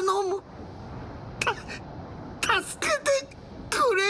頼む。助けてくれ。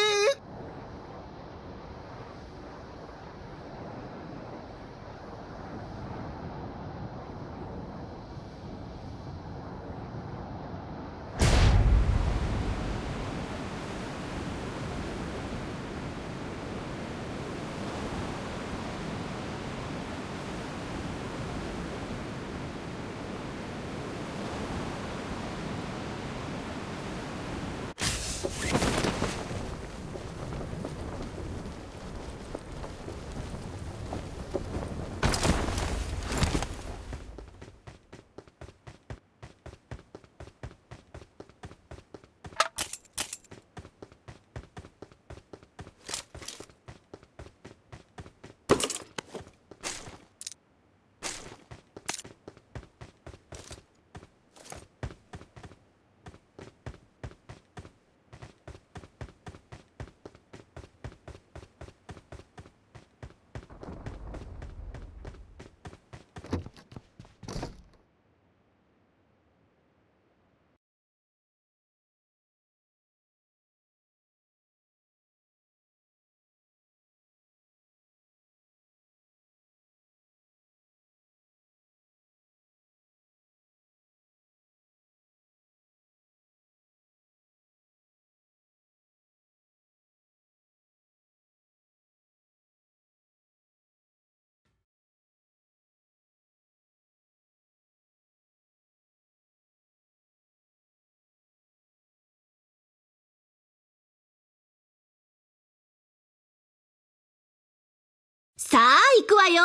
さあ、行くわよ。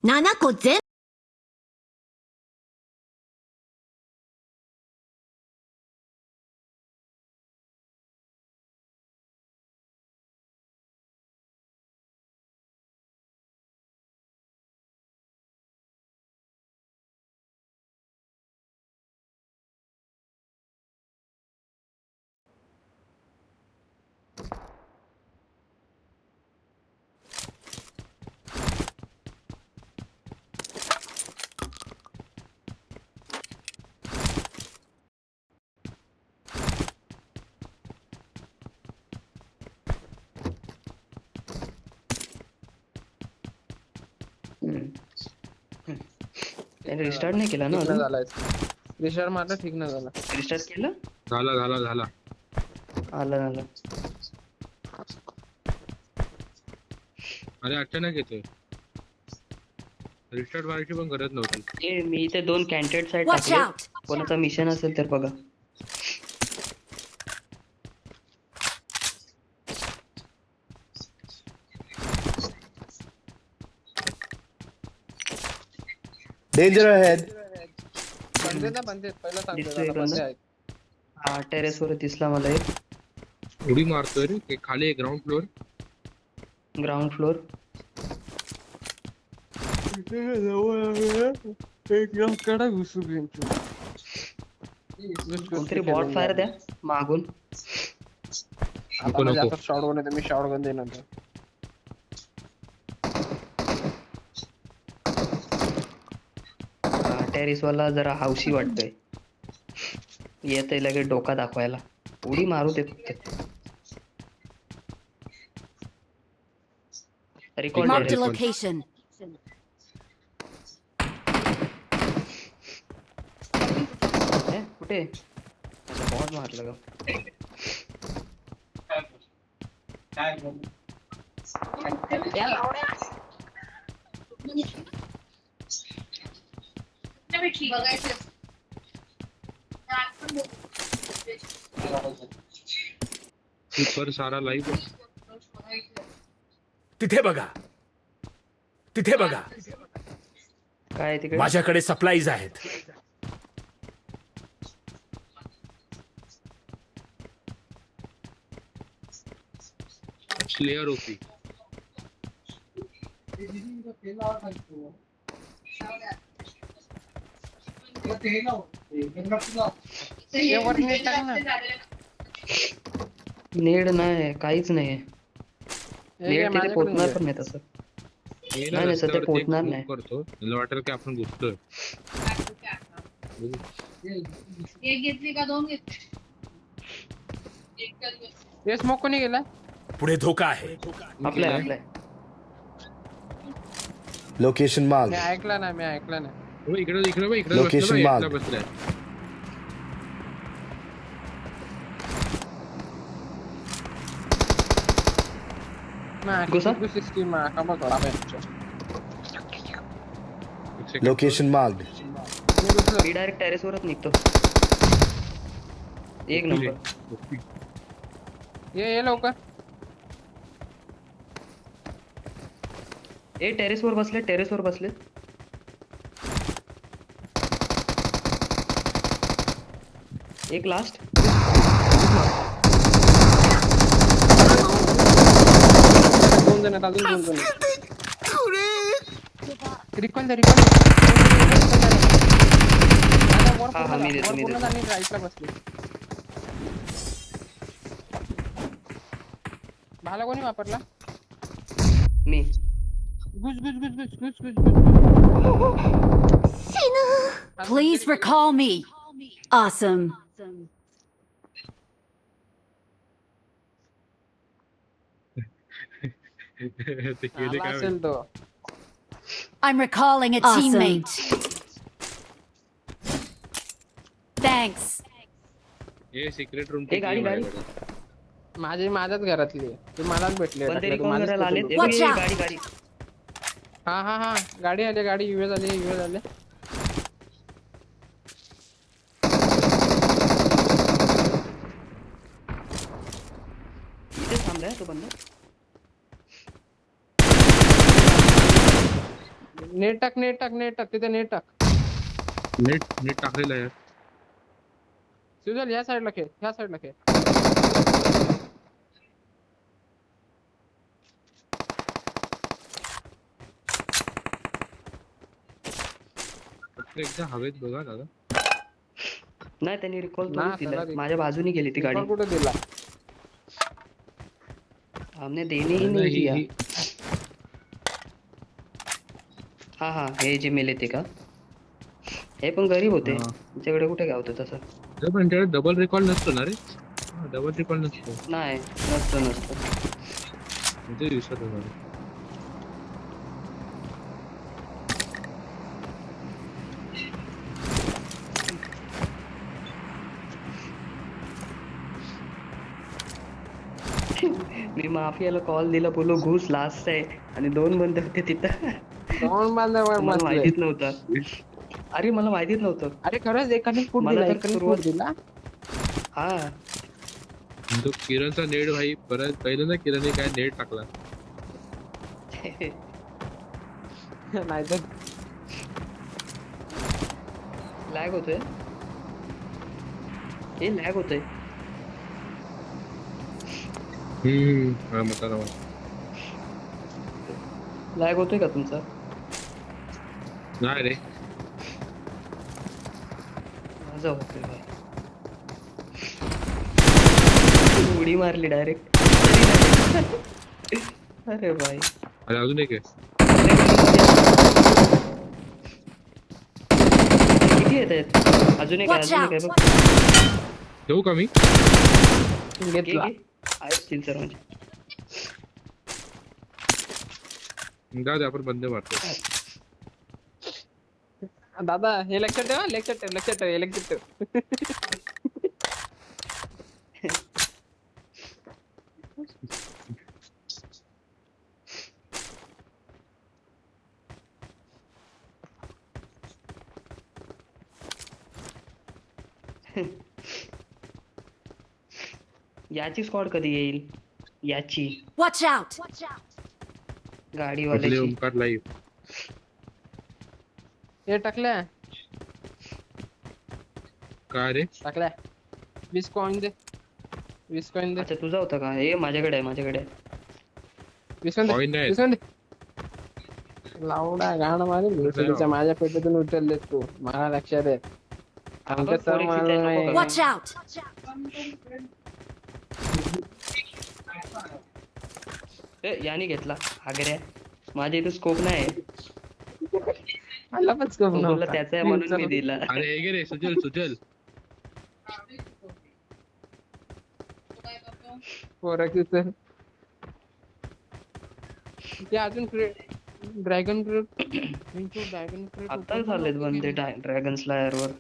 7個全रिस्टार्ट नाही केला ना ठीक ना अजून? झालाय रिस्टार्ट मारला ठीक ना झाला रिस्टार्ट केलं? झाला आलं अरे अचानक येतोय रिस्टार्ट मारायची पण गरज नव्हती. ए मी इथे 2 कॅन्डिडेट साईड Watch टाकले. out! कोणाचा मिशन असेल तर बघा. Danger ahead. बंदे पहिला सांगतो दिसतोय त्याला, का बंदे ना? आहेत. हा टेरेस वर दिसला मला एक. उडी मारतोय रे ते खाली ग्राउंड फ्लोर. Ground floor. कोणतरी बॉट फायर द्या मागून. आता म्हणजे आता शॉटगन येते, मी शॉटगन देईन आता. टेरेस वाला जरा हौशी वाटतोय. येतंय लगेच डोका दाखवायला. उडी मारू दे फक्त. Record marked a terrace. location. कुठे? अच्छा बॉट मारलं का? सुपर सारा लाईव्ह. तिथे बघा. तिथे बघा. काय तिकडे? माझ्याकडे सप्लाईज आहेत. Slayer OP. नेड नाही काहीच नाही. नेड तिथे पोहोचणार पण नाही तसं. नाही सध्या पोहोचणार नाही. करतो मला वाटेल की आपण घुसतोय. एक घेतली का दोन घेतली हे स्मोक कोणी गेला? पुढे धोका आहे. आपलाय आपलाय. Location मी marked. ऐकलं ना, मी ऐकलं ना. हो, इकडे इकडे बघ, इकडे Location बसला marked. बघ, बसलाय. घुसा. सिस्टीम का थोडा एक second. Location marked. मी डायरेक्ट टेरेस वरच निघतो. एक नंबर. ये लवकर. ए टेरेस वर बसले, टेरेस वर बसले. एक लास्ट. दोन जण आहेत, अजून दोन जण आहेत. रिकॉल दे. हा, मी देतो, मी देतो. राईटला बसले. भाला कोणी वापरला? मी. घुस घुस घुस घुस घुस घुस घुस. Please recall me. Awesome. ते केले आला काय असेल तो. I'm recalling a teammate. Thanks. हे सिक्रेट रूम ए, गाडी, गाडी. माझ्याच घरातली आहे. ते मलाच भेटले. पण तरी टाकले, कोण माझंच करायला आले? पेट्रोल. Watch out. गाडी गाडी. हा हा हा, गाडी आली, गाडी युए झाले. इथे थांबलाय तो बंद. नेट टाक तिथे नेट टाक. नेट नेट टाकलेलं आहे. सुजल ह्या साईडला खेळ. फक्त एकदा हवेत बघा दादा. नाही त्यांनी रिकॉल ना, दिला. त्याला recall- माझ्या बाजूनी गेली ती गाडी. कुठे दिला? हमने देने ही नहीं दिया. ही- हा हा, हे जे मेले ते का? हे पण गरीब होते. हा. त्यांच्याकडे कुठे गावतो तसं? तर पण त्याला डबल रिकॉल नसतो ना रे. डबल रिकॉल नसतो. नाही, नसतं. म्हणजे दिवसात होणार. मी माफियाला कॉल दिला, बोलो घुस लास्ट आहे, आणि 2 बंद होते तिथं. दोन बांधावर मला बसले. माहितीच नव्हतं. अरे मला माहितीच नव्हतं. अरे खरंच एकाने फूट मला दिला, तर एकाने सुरुवात- फूट दिला. हा. तो किरणचा नेट भाई परत पहिल्यांदा किरणने काय नेट टाकला. नाहीतर लॅग होतोय. हे लॅग होतोय. हा मताना लॅग होतोय का तुमचा? नाही रे. माझा होतोय भाई. उडी मारली डायरेक्ट. अरे भाई. अरे अजून एक आहे. किती येत आहेत? अजून एक आहे, Watch अजून एक आहे out. बघ. देऊ का मी? घेतला. आहेत सर म्हणजे. दादा आपण बंद मारतो. दादा हे लक्षात ठेवा, लक्षात ठेव. याची स्क्वॉड कधी येईल? याची Watch out. आपले गाडीवाल्याची. ओमकार लाईव्ह. हे टाकल्या काय रे? 20 कॉइन दे. अच्छा तुझा होता का? हे माझ्याकडे आहे. 20 कॉइन Coin नाही. दे. लावडा गाण मारी भेटलीच्या माझ्या पेटीतून उचलले तू. मला लक्षात आहे. आमच्या सर मला Watch out. याने घेतला आगऱ्या. माझ्या इथे स्कोप नाही. मला पण स्कोप तो बोलला नव्हता. त्याचा आहे म्हणून मी दिला. अरे हे घे रे सुजल सुजल. पोरं किती ते अजून ड्रॅगन क्रेट आता झालेत बंद ड्रॅगन स्लायर वर.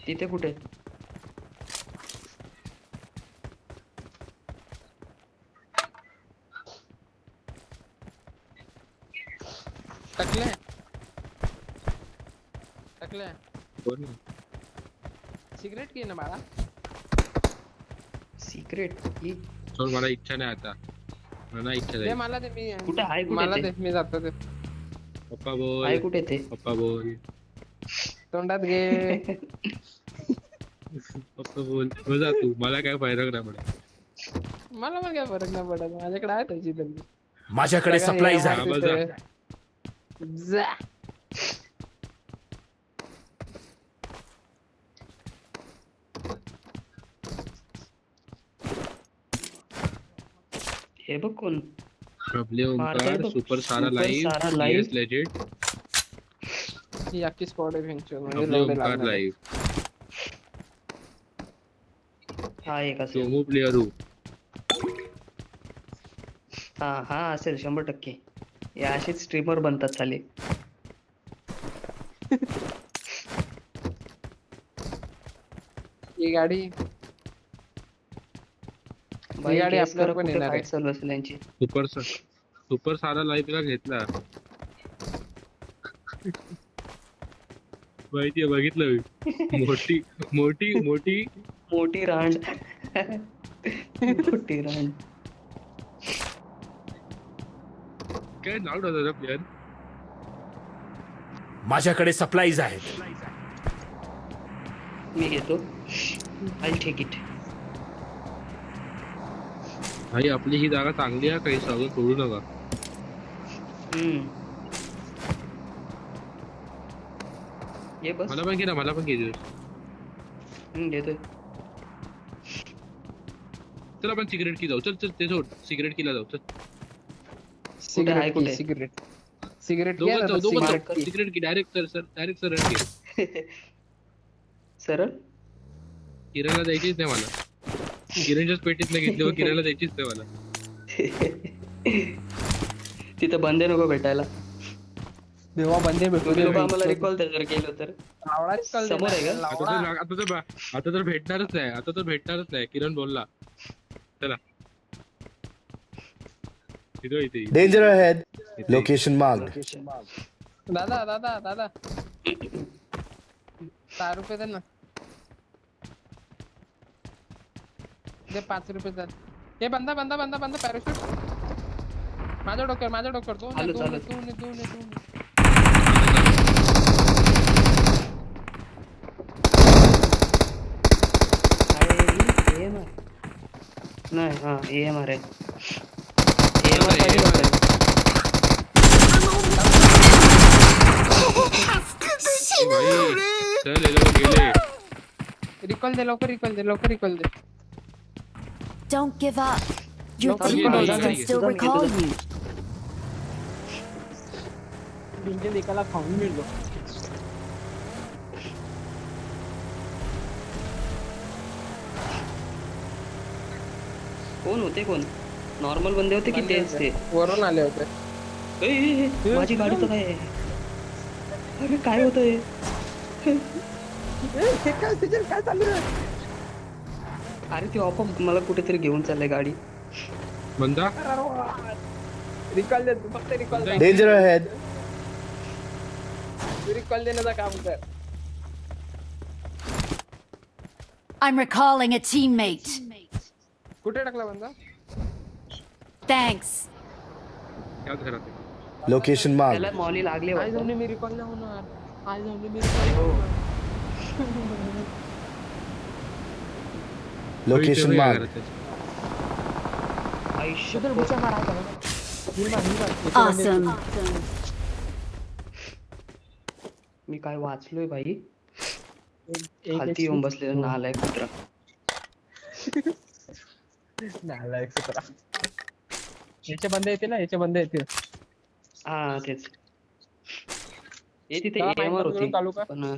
तिथे कुठे? टाकले कोण? सिगरेट घे ना बाळा. सिक्रेट की सोड मला इच्छा नाही आता. मला इच्छा दे नाही. मला दे मी कुठे आहे? मला कुठे दे ते मी जातो ते पप्पा आहे? बोल. कुठे ते? पप्पा बोल. तोंडात घे. पप्पा बोल. जा तू. मला काय फरक नाही पडत. मला पण काय फरक नाही पडत. माझ्याकडे आहे त्याची तरी. माझ्याकडे सप्लाईज हा, आहेत. बस जा. जा. हे बघ कोण प्रबले मारताय ओंकार बघ. सुपर सारा सुपर लाईव्ह. सारा live. Yes legend. ही अख्खी स्क्वॉड आहे फेंचर म्हणजे प्रबले लवडे ओंकार लागणार. लाईव्ह. हा एक असेल. सोमू प्लेअर हू. हा असेल 100%. हे असेच स्ट्रीमर बनतात चाले. ही गाडी बाई, गाडी guess आपल्यावर करा पण कुठे येणार आहे. fight चालू असेल यांची. सुपर सारा लाईव्ह ला घेतला. माहितीये बघितलं मी. मोठी मोठी मोठी मोठी रांड. मोठी रांड. काय नाव होता प्लेअर. माझ्याकडे सप्लाईज आहेत. मी घेतो. I take it. भाई आपली ही जागा चांगली आहे. काही सगळं सोडू नका. ये बस. मला पण घे ना. मला पण घे. घेतोय. चल आपण सिगरेट की जाऊ. चल चल ते सोड. सिगरेट किला जाऊ. चल आहे कुठे? सिगरेट दोघं जाऊ. दोघं cigarette जाऊ. की. सिगरेट की डायरेक्ट सर डायरेक्ट सर. सरळ. किराणा द्यायचीच नाही मला. किरणच्याच पेटीतनं घेतली. किराणा द्यायचीच नाही मला. तिथं बंदे नको भेटायला. देवा बंदे भेटू तुम्ही लोक आम्हाला रिकॉल जर गेलो तर समोर आहे का? आता तर भेटणारच नाही. आता तर भेटणारच नाही. किरण बोलला. चला इथे Danger ahead. Location marked. दादा 4 रुपये दे ना. दे 5 रुपये दे. हे बंदा पॅराशूट माझ्या डोक्यावर दोन. नाही हा AMR आहे. चल गेले. रिकॉल दे लवकर दे. Don't give up. Your Local teammates heroes. can still Don't recall give you. Brinjal एकाला खाऊन मिळलो. कोण होते? कोण नॉर्मल बंदे होते की तेच ते? वरून आले होते. ए, माझी गाडी तर काय आहे? अरे काय होतंय? काय चालू आहे? अरे ती ऑफ मला कुठेतरी घेऊन चाललंय गाडी. बंदा रिकॉल दे फक्त रिकॉल दे. Danger ahead. रिकॉल देण्याचं काम कर. I'm recalling a teammate. कुठे टाकला बंदा? Thanks. याच घरात आहे. Location त्याला marked. मॉली लागले आज वाटतं. जाऊन मी रिकॉल नाही होणार. आज जाऊन मी रिकॉल हो. Location इथे marked. घरात आहे. आयुष्य Awesome. मी काय वाचलोय भाई. एक खालती येऊन बसलेला नालायक कुत्रा. नालायक कुत्रा. याचे बंद येतील ना, याचे बंद येतील. हा तेच. हे तिथे चला, AMR माईक होती चालू कर. पण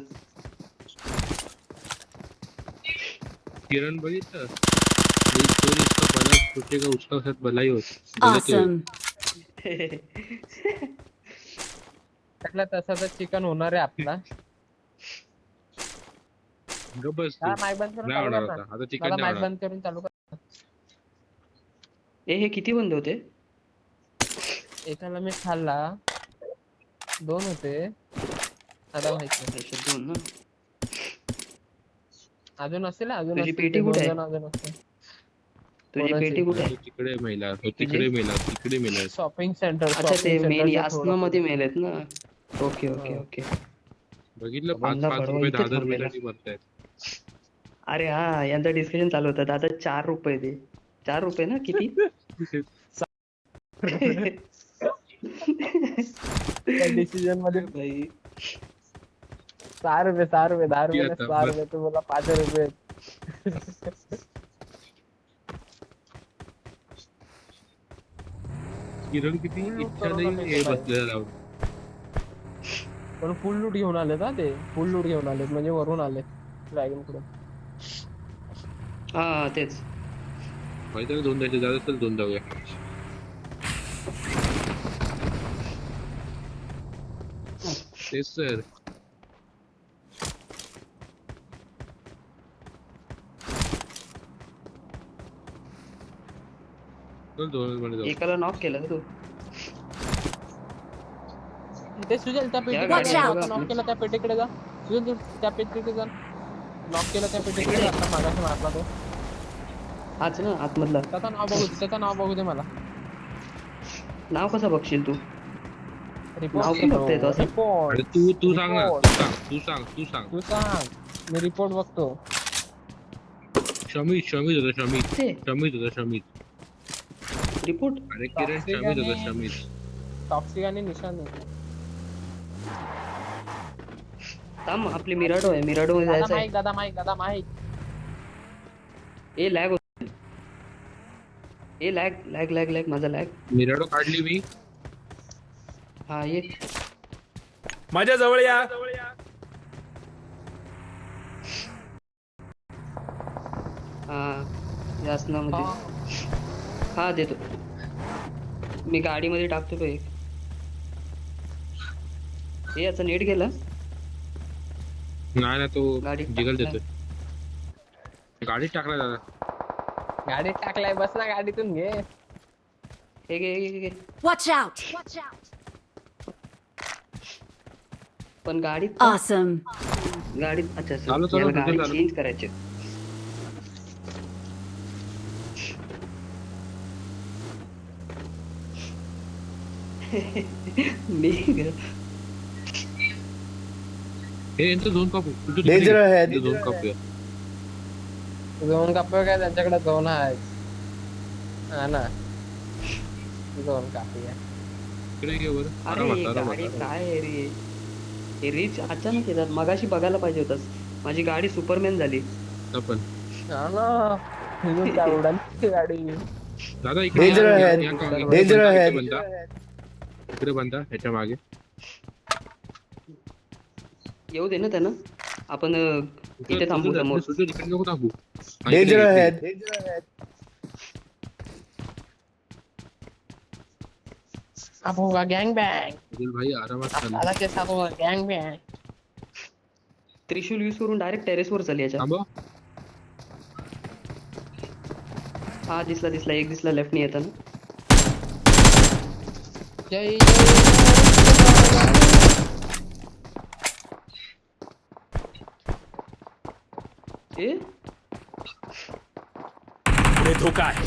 किरण बघितलं जो जिसका भला सोचेगा उसका साथ भलाई होती. Awesome. त्यातला तसा तर चिकन होणार आहे आपला. गप्प बस तू. हा, माईक बंद करून नाही चालू होणार कर आता. ना. आता चिकन मला नाही माईक होणार. बंद करून चालू कर. हे किती बंद होते? एकाला मी खाल्ला, 2 होते. आता माहिती नाही. अच्छा, 2 ना. अजून असेल ना, अजून तुझी असतील पेटी ते, कुठे 2 आहे? जण अजून असतील. तुझी कोणाची? पेटी कुठे तो आहे? तिकडे मेला, तो तिकडे मेला, तिकडे मेला. Shopping centre. अच्छा ते मेन यासना मध्ये मेलेत ना. Okay okay okay. बघितलं बंदा 5 बडवा रुपये इथे 10,000 थांबलेला. रुपयासाठी मरतायत. अरे हा, यांचं डिस्कशन चालू होतं. दादा 4 रुपये दे. 4 रुपये ना किती? डिसिजन मध्ये भाई 6 रुपये 6 रुपये 10 रुपये आता 6 बस. रुपये तुम्हाला 5 रुपये. किरण किती फुल लूट इच्छा करून नाही टाकायचं हे बाहेर. बसलेला लावून. पण फुल लूट घेऊन आलेत ना ते. फुल लूट घेऊन आलेत म्हणजे वरून आले ड्रॅगन कडून. हा तेच. माहिती आहे 2 द्यायचे जात असेल 2 जाऊया. तेच सर. चल 2 मध्ये जाऊ. एकाला नॉक केलं का तू? ते सुजल त्या पेटीकडे Watch जा. out. नॉक केलं त्या पेटीकडे जा. सुजल तू त्या पेटीकडे जा. नॉक केलं त्या पेटीकडे जा. आता मागाशी मारला तो. हाच ना आतमधला. त्याचं नाव बघू दे. त्याचं नाव बघू दे मला. नाव कसं बघशील तू? रिपोर्ट नाव पण बघता येतं असं? अरे रिपोर्ट. तू सांग ना, Report. तू सांग. तू सांग. मी रिपोर्ट बघतो. शमीत होता ते शमीत. रिपोर्ट. अरे किरण Toxic शमीत होता आणि- शमीत. टॉक्सिक आणि निशाण आहे. थांब आपली मिराडो आहे. मिराडो मध्ये जायचं आहे. दादा माईक. ए लॅग होत. ए लॅग माझा लॅग. मिराडो काढली मी. हा ये. माझ्या जवळ या. हा यासनामध्ये. हा देतो. मी गाडीमध्ये टाकतो तो एक. ए याचा नेट गेला. नाही ना तो गाडीत जिगल टाकलाय. देतोय. गाडीत टाकला दादा. गाडीत टाकलाय. बस ना गाडीतून घे. हे घे. Watch out. पण गाडीत Awesome. गाडीत अच्छा चालू, याला गाडी चालू. चेंज करायची. मी हे यांचं 2 कापू. तू तिकडे Danger घे. ahead. ते 2 कापूया. दोन कापे काय त्यांच्याकडे 2 आहेत. हा ना. 2 कापे आहे. इकडे घे बरं. अरे आरामात. गाडी काय आहे रे. हे रीच अचानक येतात. मगाशी बघायला पाहिजे होतस. माझी गाडी सुपरमॅन झाली. आपण हा ना. निघून जा उडाली गाडी. दादा इकडे Danger या, ahead. या, या, या, Danger इकडे ahead. बंदा. इकडे बंदा ह्याच्या मागे. येऊ दे ना त्यांना. आपण इथे थांबू समोर. सुजल इकडे नको थांबू. हा, Danger इकडे, इकडे. ahead. अब होगा गैंग बैंग. सुजल भाई आरामात चालू. दादा के साथ होगा गैंग बैंग. त्रिशूल यूज करून डायरेक्ट टेरेस वर चाल याच्या. थांबव. हा दिसला एक दिसला लेफ्टनी येताना. जय ए पुढे धोका आहे.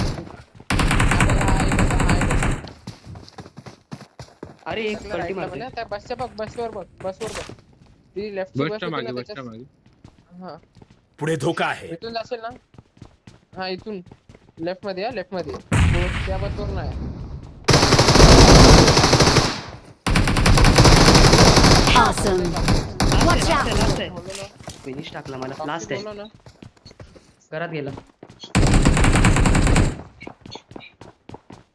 अरे एक पलटी मारते. बसच्या बघ. बसवर बघ. ती लेफ्ट बसच्या मागे. हा पुढे धोका आहे. इथून जाशील ना. हा इथून लेफ्ट मध्ये त्या बसवर नाही. Awesome. Watch out! लास्ट आहे फिनिश टाकला मला लास्ट आहे बोलो ना. घरात गेला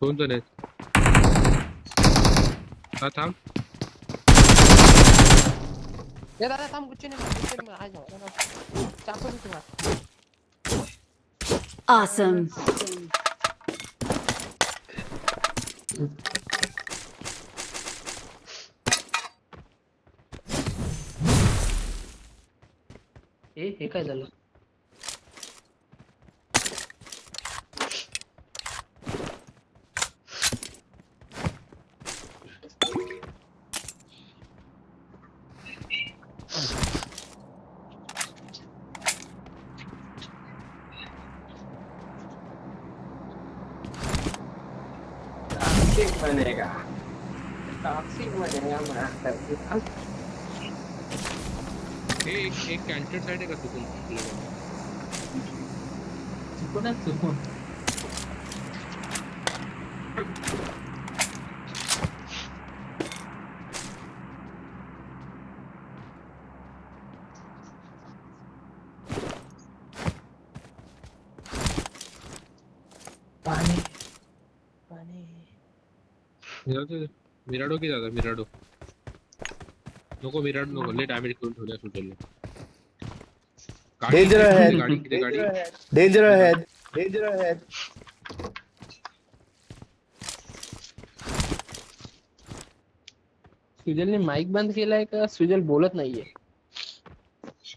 2 जण आहेत. हा थांब. ए दादा थांब गुच्छ नाही आ जाओ चाकू दे तुम्हाला. Awesome. हे काय झालं टॉक्सिक बनेगा मैं हे एक कॅन्टर साईड आहे का चुकून चुकून पाणी पाणी मिराडो की दादा मिराडो नको मिराडो नको लय डॅमेज करून ठेवल्या सुटेल Danger ahead. गाडी किती गाडी Danger ahead. Danger ahead. सुजलने माइक बंद केलाय का सुजल बोलत नाहीये.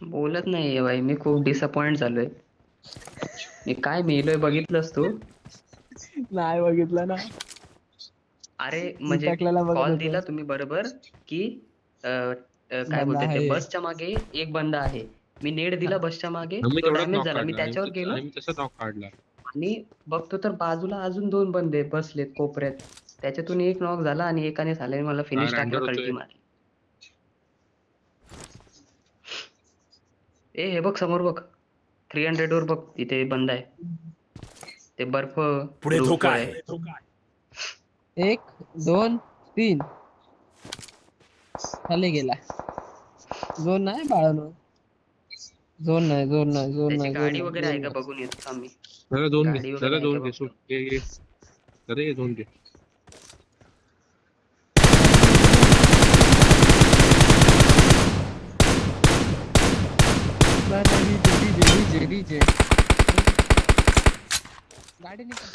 बोलत नाहीये भाई मी खूप डिसअपॉइंट झालोय मी काय मेलोय बघितलंस तू नाही बघितलं ना. अरे म्हणजे टाकलेला बघत कॉल होतो. दिला तुम्ही बरोबर की काय बंदा बोलते ते आहे. बसच्या मागे एक बंदा आहे मी नेट दिला बसच्या मागे मी तो तेवढाच डॅमेज नॉक झाला मी काढला त्याच्यावर गेलो आणि मी तसा नॉक काढला आणि बघतो तर बाजूला अजून 2 बंदे बसलेत कोपऱ्यात त्याच्यातून एक नॉक झाला आणि एकाने झाल्याने मला फिनिश काय टाकलं random कल्टी होतोय? मारली हे बघ समोर बघ 300 वर बघ तिथे बंद आहे ते बर्फ पुढे roof धोका वर आहे. 1 2 3 खाली गेला. झोन नाही बाळानो. झोन नाही त्याची गाडी वगैरे आहे का बघून येतो थांब मी दादा 2 गाडी घे वगैरे दादा आहे 2 का घे बघतो. सोड घे दादा ये 2 घे गाडी निघाल.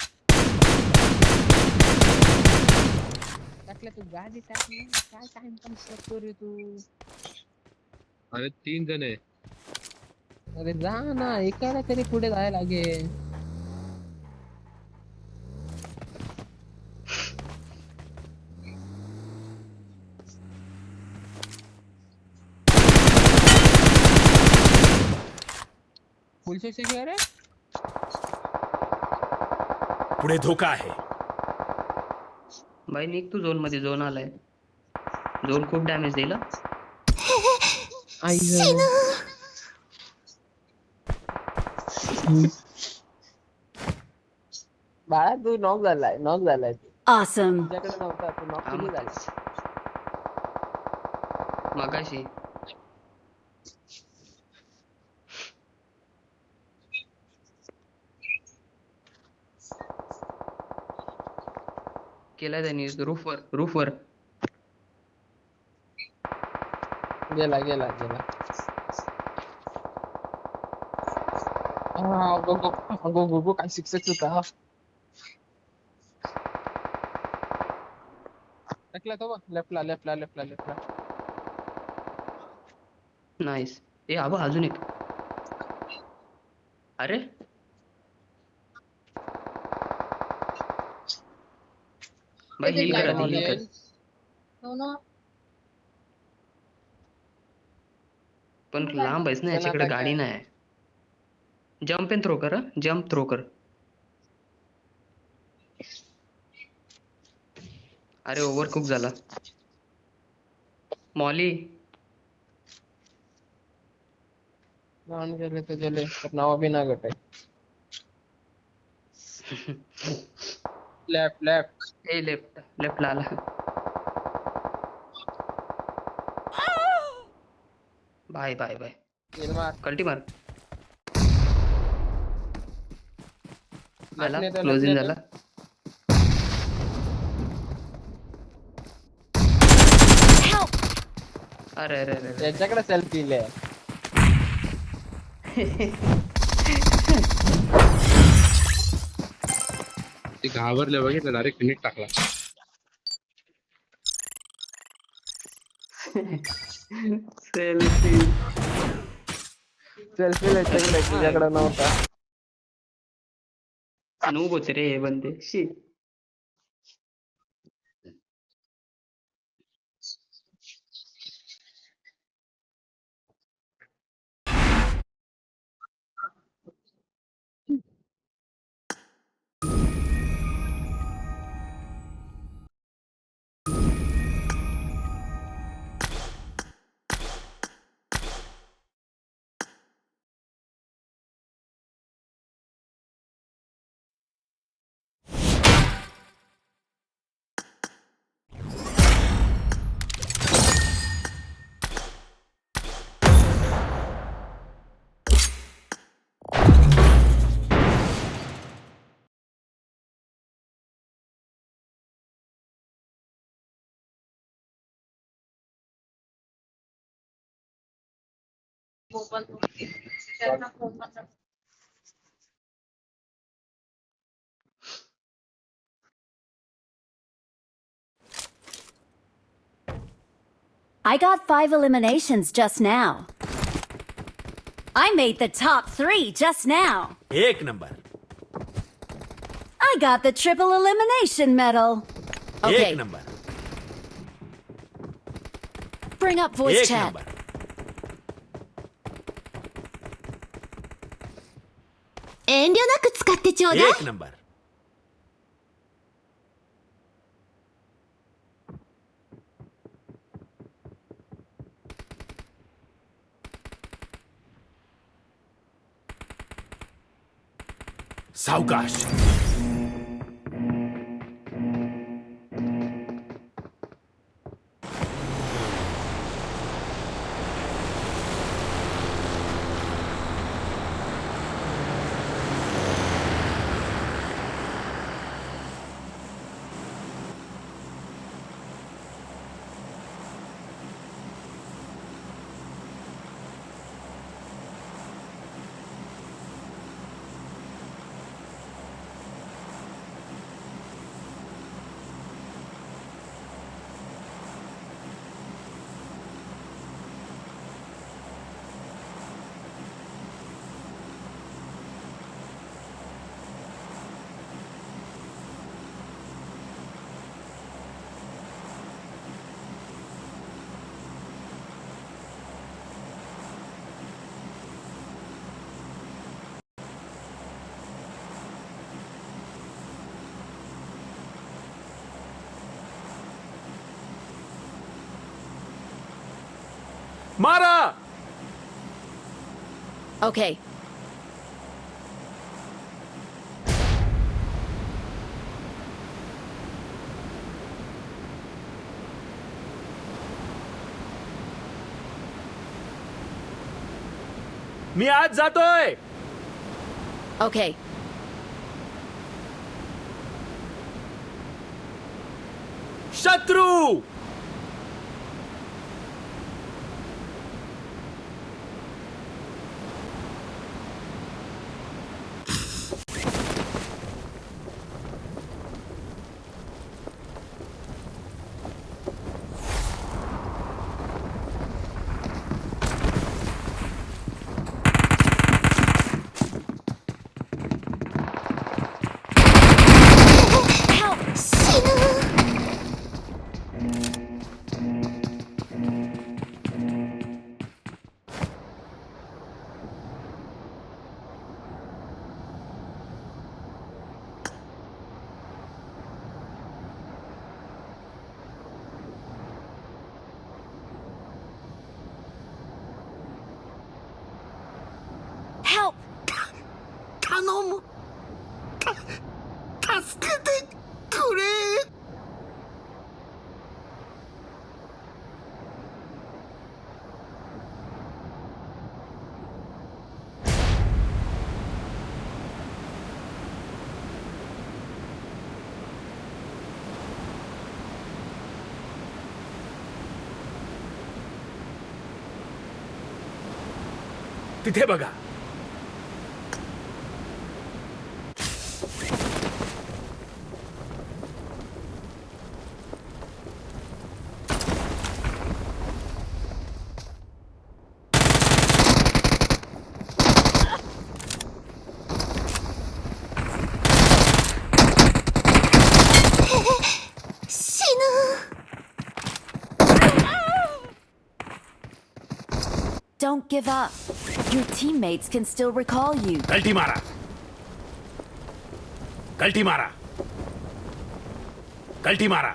टाकल्या तू गाडी टाकली काय टाइम पण करतो रे तू. अरे 3 जण आहे अरे जा ना एकाला तरी पुढे जायला लागेल. फुल सेक्शन रे पुढे धोका आहे. भाई निघ तू झोन मध्ये झोन आलाय झोन खूप डॅमेज दिला आई बाळा तू नॉक झालाय Awesome. तुझ्याकडे नव्हता तू नॉक किती झाला. मगाशी केलाय त्यांनी रूफवर गेला गो काय शिक्षक होता. टाकला तो लेफ्टला नाईस ए आबा अजून एक अरे भाई heal करा ती, heal कर. पण लांब आहेस ना याच्याकडे गाडी नाही जम्प एंड थ्रो कर जम्प थ्रो कर अरे ओव्हरकुक झाला मॉली जाऊन गेले तर गेले तर नाव बी ना गट आहे. लेफ्ट ए लेफ्ट ला आला बाय बाय बाय. हिल मार. कल्टी मार. आला लटणे तो, क्लोजिंग लटणे झाला. तो. अरे अरे अरे अरे. त्याच्याकडे सेल्फ दिले. ते घाबरले बघितलं डायरेक्ट फिनिट टाकला. सेल्फी. सेल्फी त्याच्याकडे तुझ्याकडे नव्हता. नू बोच रे हे बंदे शी. I got 5 eliminations just now. I made the top 3 just now. एक number. I got the triple elimination medal. Okay, एक नंबर. bring up voice एक chat. नंबर.遠慮なく使ってちょうだい。 एक नंबर. सावकाश. मारा. Okay, मी आज जातोय. okay. शत्रू. Help! 頼む。助けてくれ。तिथे बघा. Don't give up. Your teammates can still recall you. कल्टी मारा. कल्टी मारा. कल्टी मारा.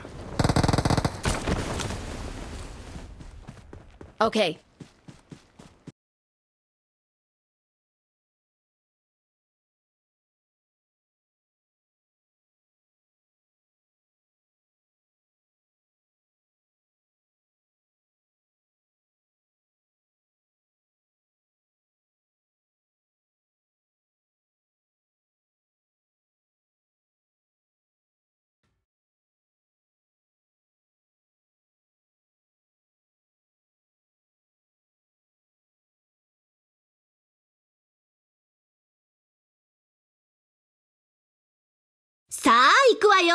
Okay. साあ行くわよ.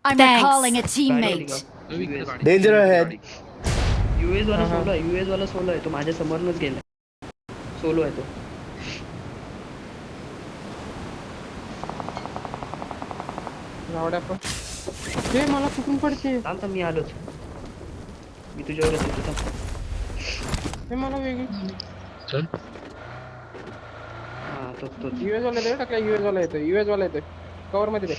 I'm recalling a teammate. Danger ahead. US वाला सोलो आहे, यूएस वाला सोलो आहे, तो माझ्या समोरूनच गेला. सोलो आहे तो. रावड्या पण ते मला चुकून पडते. थांब थांब, मी आलोच. मी तुझ्यावरच येतो थांब. ते मला वेगळी चल हा तो यूएस वाला येतोय. टाकला यूएस वाला येतोय. यूएस वाला येतोय. कव्हर मध्ये दे.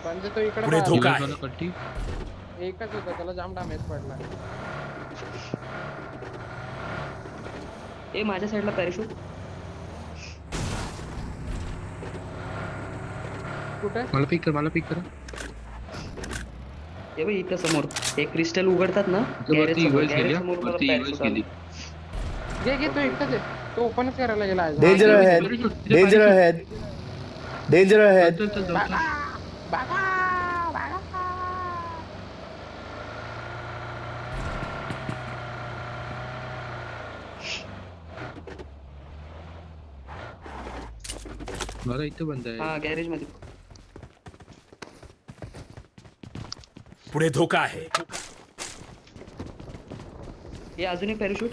म्हणजे तो इकडे पुढे धोका आहे. वाला कट्टी एकच होता, त्याला जाम डॅमेज पडला. ए माझ्या साईडला पॅराशूट. कुठे मला पिक कर. हे बघ इथं समोर एक क्रिस्टल उघडतात ना, वरती गॅरेज समोर, US गेली गॅरेज हा. समोर मला वरती US पॅराशूट गेली. आला. घे तो एकटाच आहे. तो ओपनच करायला गेला आहे. Danger ahead. Danger ahead. Danger ahead. चल मला इथं बंद आहे. हा गॅरेज मध्ये. पुढे धोका आहे. हे अजून एक पॅराशूट.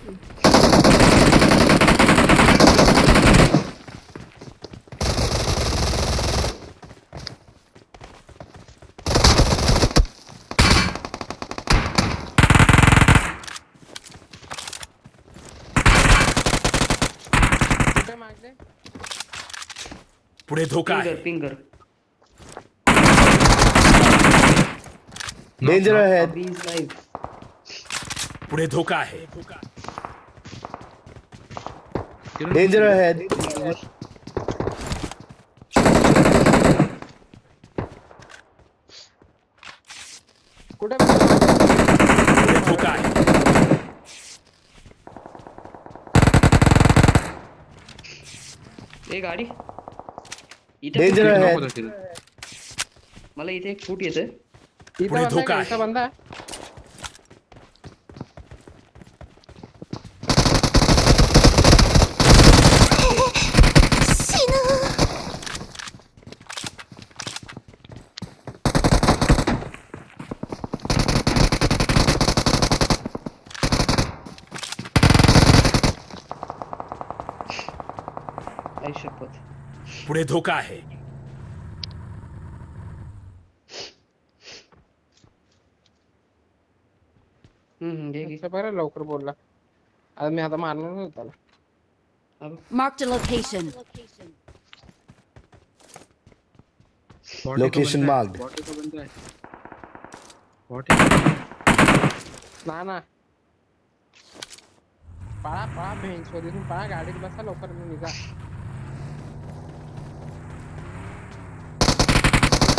कुठे मागले पुढे धोका आहे. पिंगर. Danger ahead. अभी इज लाइव. पुढे धोका आहे. Danger ahead. कुठे पुढे धोका आहे. ए गाडी इथे. Danger ahead. मला इथे एक फूट येते. पुढे धोका आहे. इथं बंद आहे. आई शपथ. पुढे धोका आहे. घे घे. अच्छा, बरं लवकर बोलला. आता मी आता मारणार नाही त्याला. अब Marked a location. Location marked. Bot बंद आहे. ना पळा पळा भेंच तिथून पळा, गाडीत बसा लवकर निघा.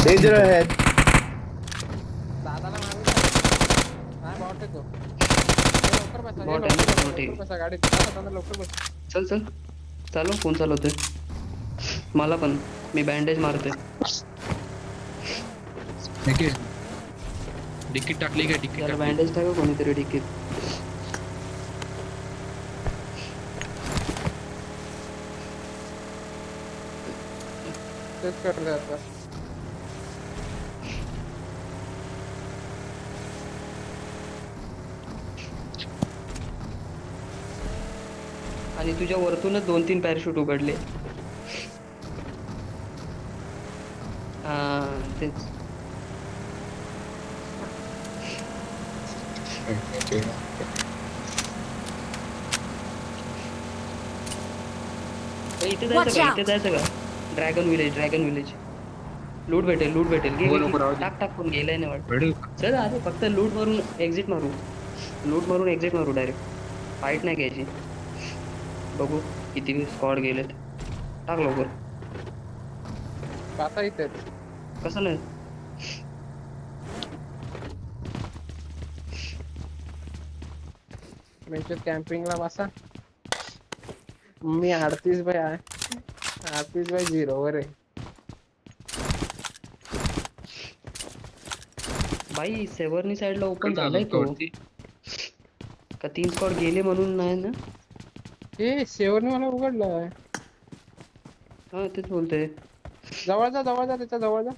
Danger ahead. दादाला मारून टाक. नाही बॉट आहे तो. हे लवकर बसा, हे Bot आहे लवकर ना? बसा, हो, ठीक. लवकर बसा गाडीत. दादा, दादा, लवकर बसा. चल चल चालव, फोन चालवतोय. मला पण, मी बँडेज मारतोय. ठीक आहे. डिकीट टाकली काय? डिकीट त्याला टाकली. बँडेज टाका कोणीतरी डिकीत. तेच करतोय आता. आणि तुझ्या वरतूनच 2-3 पॅराशूट उघडले. हा तेच. ए, इथे Watch जायचं का? out. इथे जायचं का? Dragon village. लूट भेटेल. घे, हो, घे, नको राहू घे. दे. टाक पण गेलाय नाही वाटत. भेटेल. चल अरे फक्त लूट मारून एक्झिट मारू डायरेक्ट. फाईट नाही घ्यायची. बघू किती स्क्वॉड गेलेत. टाक लवकर. बसा इथेच. कसं नाही? म्हणजे कॅम्पिंगला बसा. मी 38 बाय आहे. 38/0 वर आहे. भाई सेवर्नी साईडला ओपन कोण झालाय चालवतं तो. वरती? का 3 स्क्वॉड गेले म्हणून नाही ना? हे शेवरने मला उघडलंय. हा तेच बोलतोय. जवळ जा त्याच्या जवळ जा.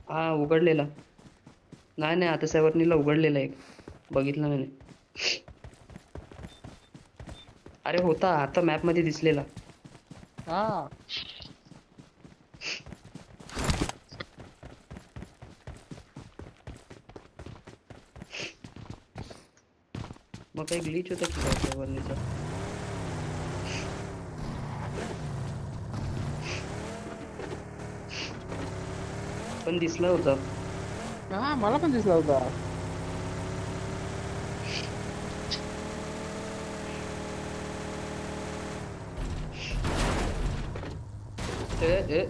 हा उघडलेला. नाही आता सेवर्नीला उघडलेला एक. बघितलं नाही. अरे होता आता मॅप मध्ये दिसलेला. हा मग काही ग्लिच होता की काय सेवर्नीचा? पण दिसला होता. हा मला पण दिसला होता. ए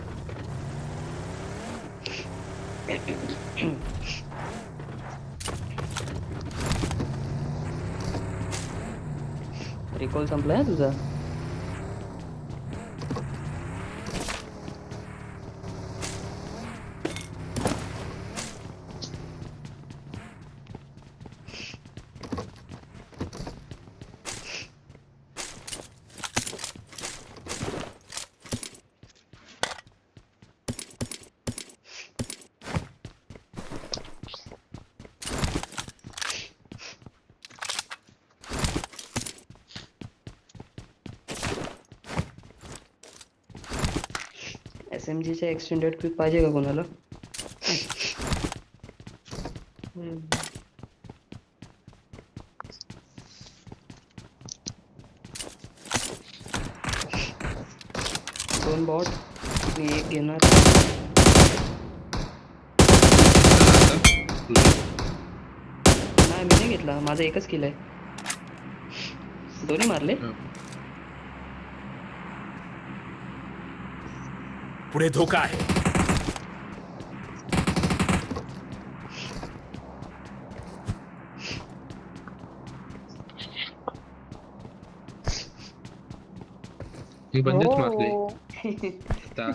रिकॉल संपलाय तुझा? SMG चे एक्सटेंडेड क्विक पाहिजे का कोणाला? दोन बॉट मी एक घेणार. नाही मी नाही घेतला. माझा एकच किल आहे. दोन्ही मारले. पुढे धोका आहे. मी बंदच मारले. हो. आता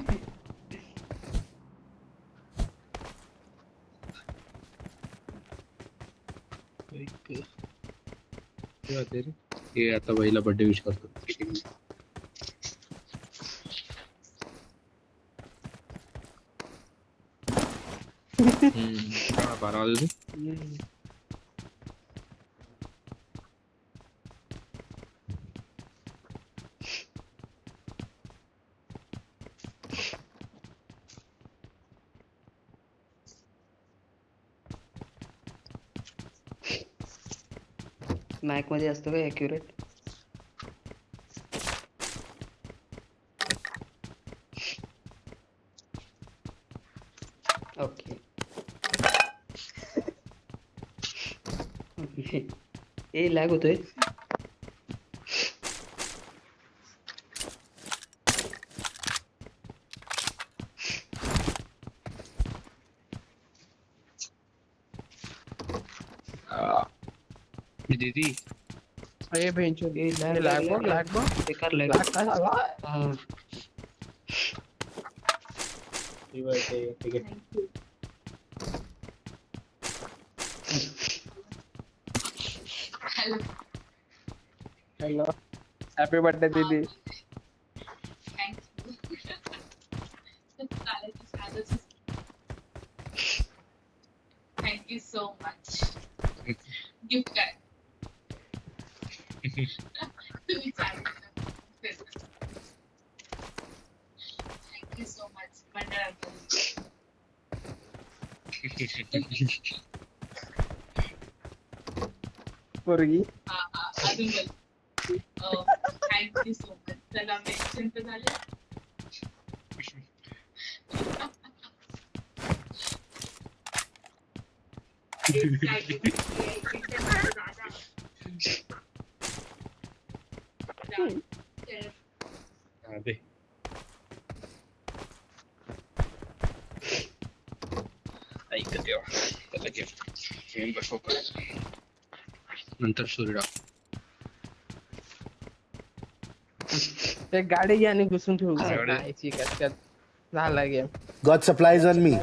हे आता बाईला बर्थडे विश करतो. हा 12 वाजले. मॅक मध्ये असतो का ॲक्युरेट? ओके. ए लॅग होतोय. दीदी अरे बेंचो ए लॅग लॅग बघ लॅग बघ बेकार लॅग. लॅग काय झाला हा. हॅलो हॅपी बर्थडे दीदी. Thank you so much. Gift card. तुम्ही चालेल. Thank you so much. मंडळाकडून. पोरगी अजून बोल. Thank you so much. चला मेन्शन तर झाले. हा दे. ऐक देवा त्याला गिफ्ट नंतर सूर्यराव. ते गाडी घ्या आणि घुसून ठेवू गाडी? खायची कशात झाला game. Got supplies on me.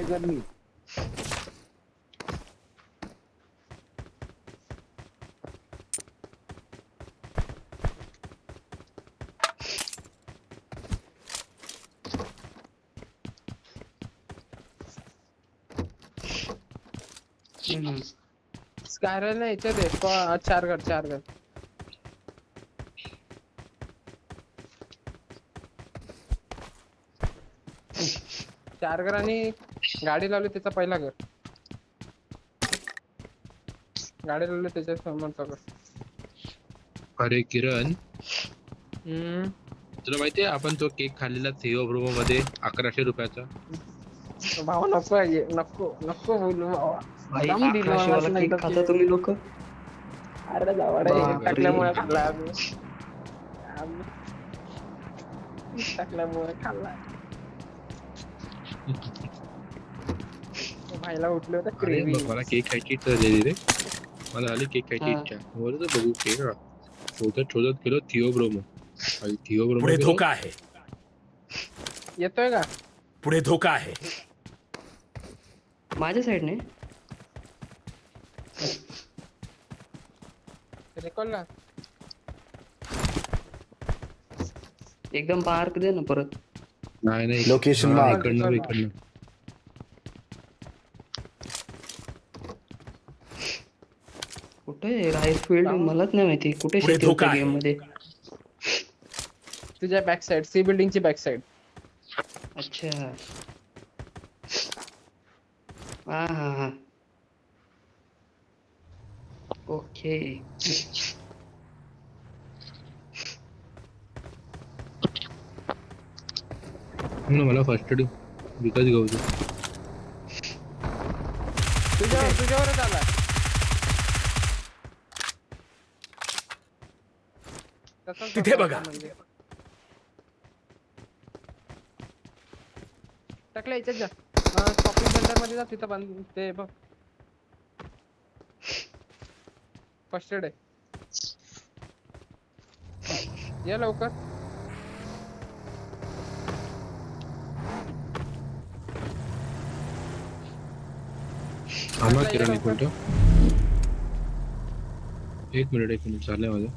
स्कायरल नाही याच्यात आहे चार घर. चार घर आणि गाडी लावली त्याचा पहिला घर. गाडी लावली त्याच्या समोरचा घर. अरे किरण हम्म तुला माहितीये आपण तो केक खाल्लेला थियो ब्रोमो मध्ये 1100 रुपयाचा. भावा नको आहे, नको बोलू भावा. भाई दम दिला 1100 मला वाला नाही केक तर खाता तुम्ही लोक. अरे जावा रे बापरे. टाकल्यामुळे खाल्ला टाकल्यामुळे खाल्ला. भाईला उठले होते अरे क्रेविंग. मग मला केक खायची इच्छा झालेली रे. मला आली केक खायची हा. इच्छा. बरं तर बघू केक शोधत गेलो थियो ब्रोमो. आणि थियो ब्रोमो पुढे गेलो. धोका आहे. येतोय का? पुढे धोका आहे. माझ्या साईडने रेकॉर्डला एकदम पार्क दे ना परत. नाही Location हा, mark. इकडनं. कुठे राईस फील्ड मलाच नाही माहिती कुठे पुढे शेती धोका होतं आहे. गेम मध्ये. तुझ्या बॅक साइड सी बिल्डिंगची बॅक साइड. अच्छा. हा. ओके. मला फर्स्ट एड विकत घेऊ दे. तुझ्यावरच आला. तसंच तिथे बघा. म्हणजे. टाकलं याच्यात जा. शॉपिंग सेंटर मध्ये जा तिथं बंद ते बघ. फर्स्ट एड आहे. ये लवकर. थांबा किरण एक मिनिट. एक मिनिट चाललंय माझं.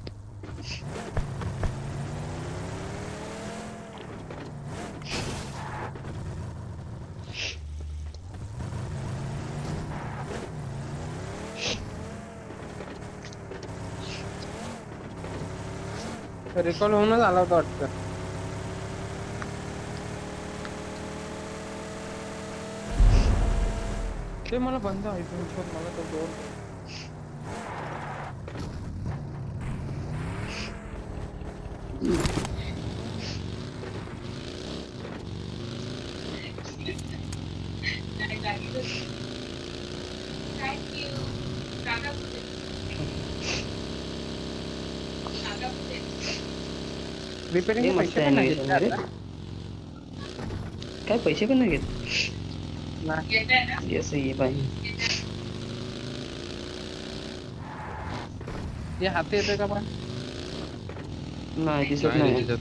रिकॉल होऊनच आला होता वाटतं. ते मला बंद ऐकून मला तो दोन Thank you. रिपेअरिंग हे मस्त पैसे पण नाही animation घेतले आहे रे. आता. काय पैसे पण नाही घेत. नाही. येस ये बाई. हे हाती येतोय का पण नाही दिसत काय रे नाही. तिच्यात?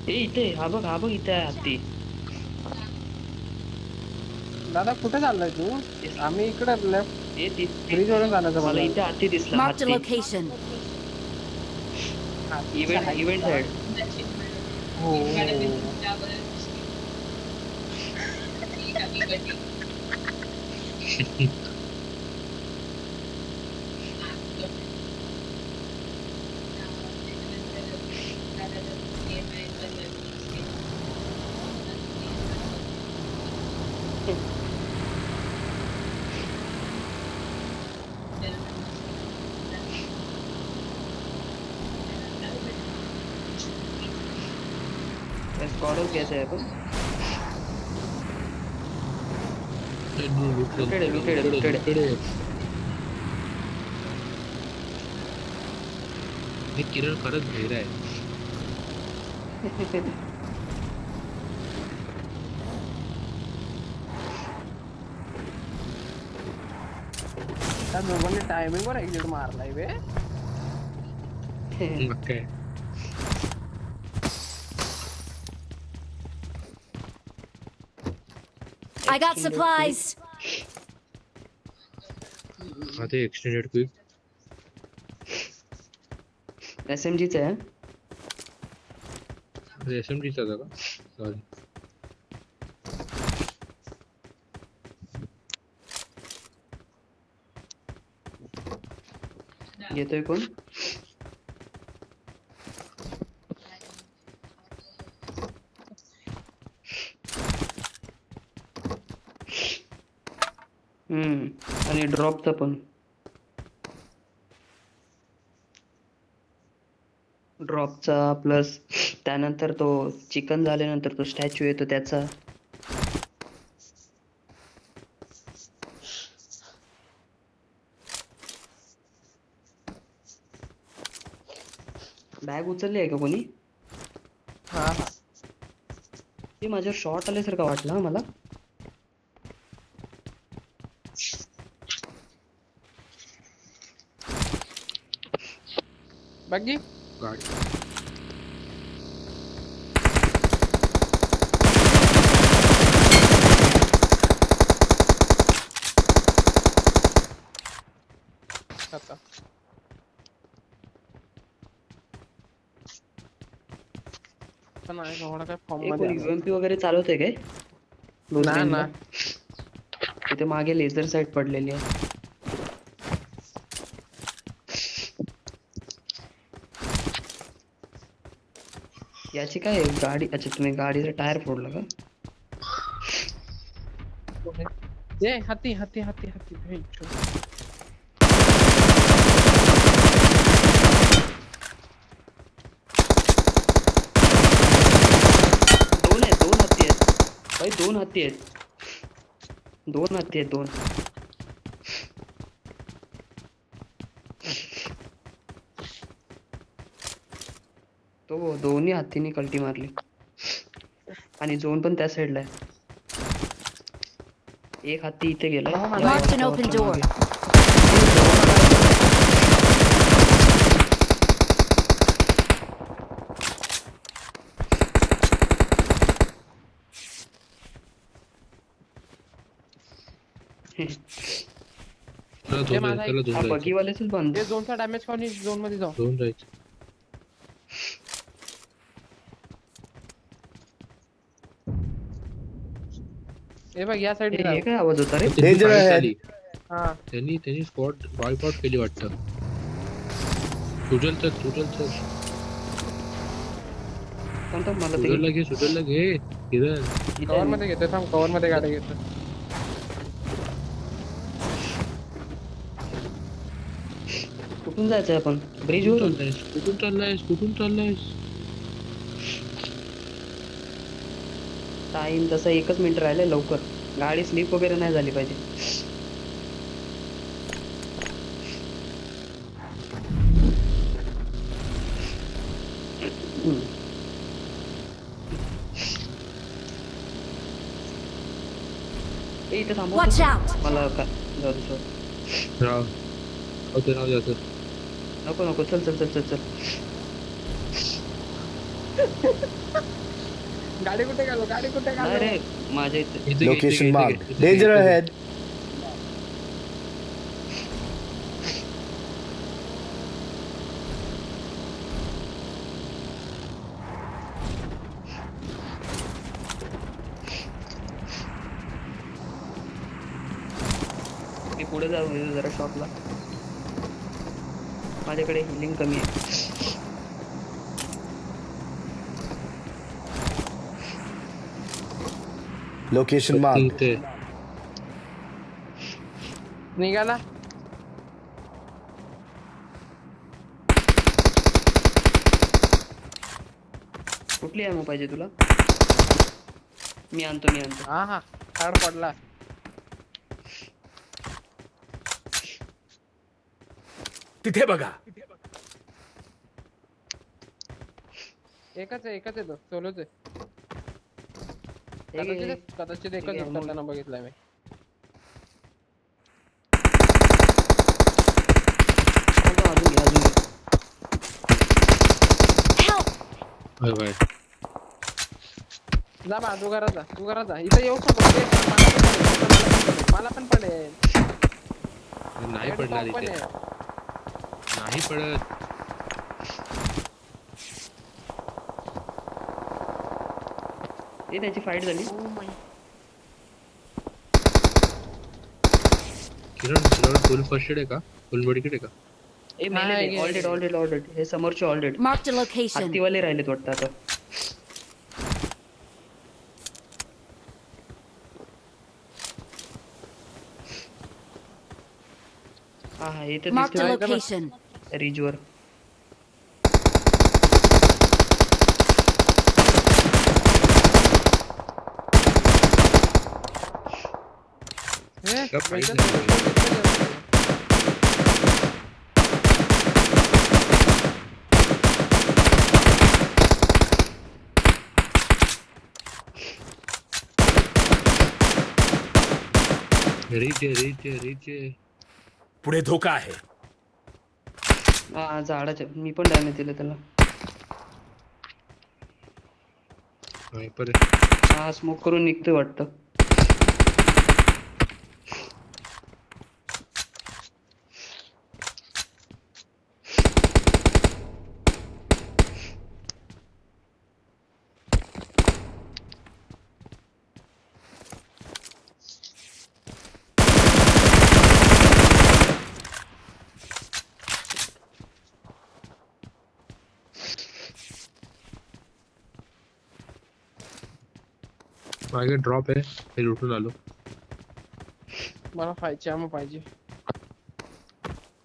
ए इथे हा बघ इथे आहे हत्ती. दादा कुठे चाललाय तू? Yes. आम्ही इकडे लेफ्ट ए ती ब्रिज वरून जाण्याचं मला मला इथे हत्ती दिसला. Marked a हत्ती location. Event side. हो स्क्वॉडच घ्यायचं आहे आपण. लुटेड आहे. लुटेड. हे किरण खरंच बहिर आहे. त्या दोघांनी टायमिंग वर एक्झिट मारलाय बे. मग काय I got supplies. हा ते एक्सटेंडेड क्विक SMG चं आहे. SMG चा होता का? सॉरी. येतोय कोण? आणि ड्रॉपचा पण. ड्रॉपचा प्लस त्यानंतर तो चिकन झाल्यानंतर तो स्टॅच्यू येतो त्याचा. बॅग उचलली आहे का कोणी? हा हा ते माझ्यावर शॉट आल्यासारखं वाटलं हा मला. बाकी गाडी आता पण आहे का एवढा काय फॉर्म एक मध्ये कोणी आला? UMP वगैरे चालवतंय काय? ना ना तिथे मागे लेझर साईट पडलेली आहे. याची काय गाडी? अच्छा तुम्ही गाडीचा टायर फोडला का? ए हाती हाती हाती हाती भेट. दोन हत्ती आहेत भाई. दोन हत्ती आहेत. दोन तो दोन्ही हत्तीने कल्टी मारली. आणि झोन पण त्या साईडला आहे. एक हत्ती इथे गेलाय. Marked an open door. त्याला ते माझा त्याला हा दोन जायचं. बगीवालेच बंद. ते झोनचा डॅमेज कोणी झोन मध्ये जाऊ. दोन जायचं. हे बघ या साईड हे काय आवाज होता रे? त्यांनी Danger fight ahead. आली. हा त्यांनी स्पॉट बॉयकॉट केली वाटतं. सुजल थांब मला ते सुजलला घे किरण. इथे कव्हर मध्ये घेतोय. थांब कव्हर मध्ये गाडी घेतोय. कुठून जायचंय आपण? ब्रिज कुठून वरून. चाललायस? टाइम तसा 1च मिनिट राहिलंय. लवकर गाडी स्लिप वगैरे नाही झाली पाहिजे. ए इथे थांबव Watch तर. out! मला का जाऊ दे सोड. राहू द्या सर. नको नको चल चल चल चल चल. गाडी कुठे घालू गाडी कुठे नाही घालू रे माझ्या इथे. इथे घे, इथे Location घे, इथे marked. घे, इथे घे, Danger इथे घे. ahead. मी पुढे जाऊ जरा शॉपला. माझ्याकडे हिलिंग कमी आहे. Location marked. इथे. निघाला कुठली आहे मग पाहिजे तुला? मी आणतो. हा हा हाड पडला तिथे बघा. एकच आहे तो सोलोच आहे हे घे, हे. कदाचित ठीक एकच आहे, मग. उतरताना बघितलाय मी आणतो, अजून घे. Help! होय, होय. जा बा तू घरात जा इथं येऊ नको मला पण पडेल नाही Red पडणार top पण इथे. आहे. नाही पडत. ए त्याची फाईट झाली. किरण तुझ्याकडे फुल फर्स्ट एड आहे का? फुल बॉडी किट आहे का? ए नाही, मेले घे, ऑलरेडी हे समोरचे ऑलरेडी. Marked a location. हत्तीवाले राहिलेत वाटतं आता. हा इथे Marked a दिसतोय location. रिजवर. हे, का पाहिजे भेटत नाही. नाही. रीच आहे. पुढे धोका आहे. हा झाडाच्या मी पण डॅमेज दिलं त्याला. स्नायपर आहे. हा स्मोक करून निघतोय वाटतं. मागे ड्रॉप आहे. हे लुटून आलो. मला 5 ची ammo पाहिजे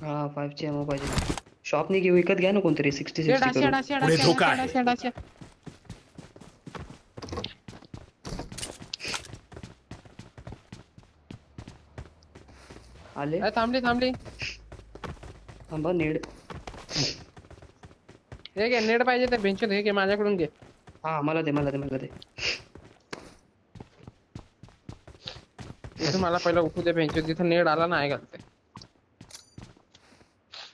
हा 5 ची एमओ पाहिजे. शॉपने घेऊ विकत घ्या ना कोणतरी 60 शेड 60 करून. पुढे धोका आहे. आले थांबली थांबा नेड. हे घे नेट पाहिजे ते बेंचवर हे घे माझ्याकडून घे हा मला दे. इथून मला पहिला उठू दे बेंचवर तिथं नेट आला नाही घालते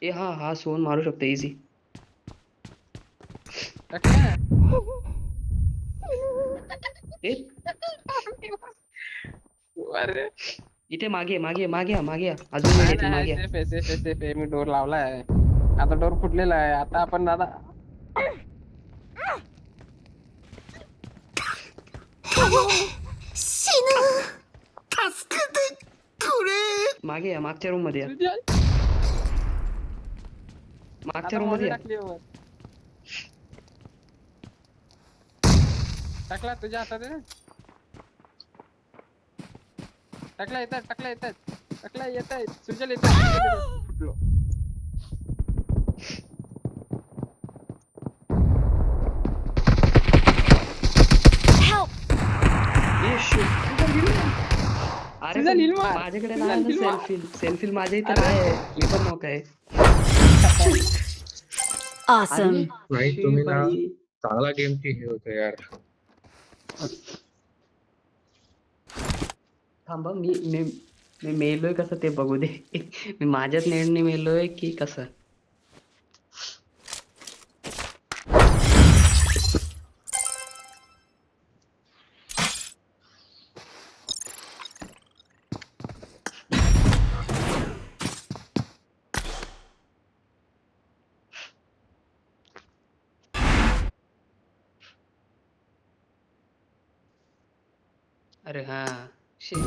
ए हा सोन मारू शकतो इझी. ए अरे इथे मागे या. अजून नाही येते मागे या. सेफ आहे मी डोर लावलाय आता डोर फुटलेला आहे आता आपण दादा मागे या मागच्या रूम मध्ये या. मागच्या आता रूम मध्ये मध्ये या. टाकली वर. टाकला तुझ्या हातात आहे ना टाकला येतात सुजल येतात फुटलो Help! ए shoot. अरे तुझा पण नील मार. माझ्याकडे तुझा नाही नील मार. सेल्फी माझ्या इथे नाही. मी पण नोक आहे. Awesome. नाही तुम्ही ना बाई. चांगला गेमची हे होतं यार. थांबा मी मी मी मेलोय कसं ते बघू दे. मी माझ्याच नेटने मेलोय की कसं. अरे हा shit.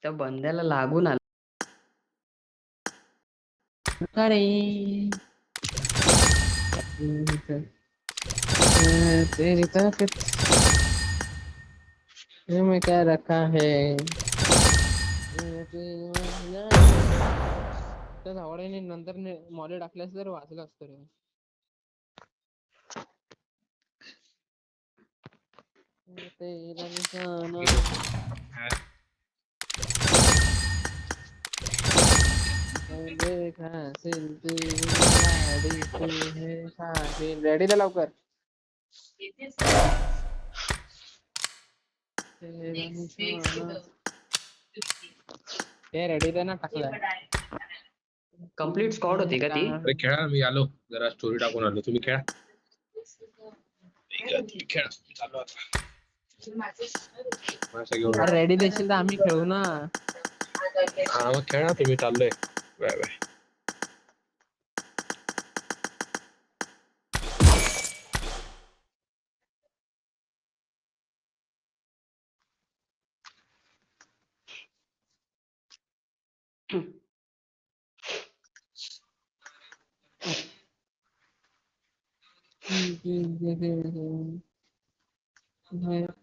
त्या बंद्याला लागून आलं. अरे तेरी ताकत में क्या रखा है. त्या धावड्याने नंतर मॉले टाकल्यास तर वाचलं असतं रे. तेरा निशाना देखा सिलती गाडी तू है साथी. रेडी दे लवकर. येतेच तेरा नेक्स्ट निशाना ते रेडी दे ना टाकलाय. कम्प्लीट स्क्वॉड होती का ती. अरे खेळा, मी आलो, जरा स्टोरी टाकून आलो. तुम्ही खेळा. ठीक आहे, तुम्ही खेळा, मी चाललो आता. माणसं घेऊन अरे रेडी देशील तर आम्ही खेळू ना. हा मग खेळा तुम्ही, चाललोय. Bye bye.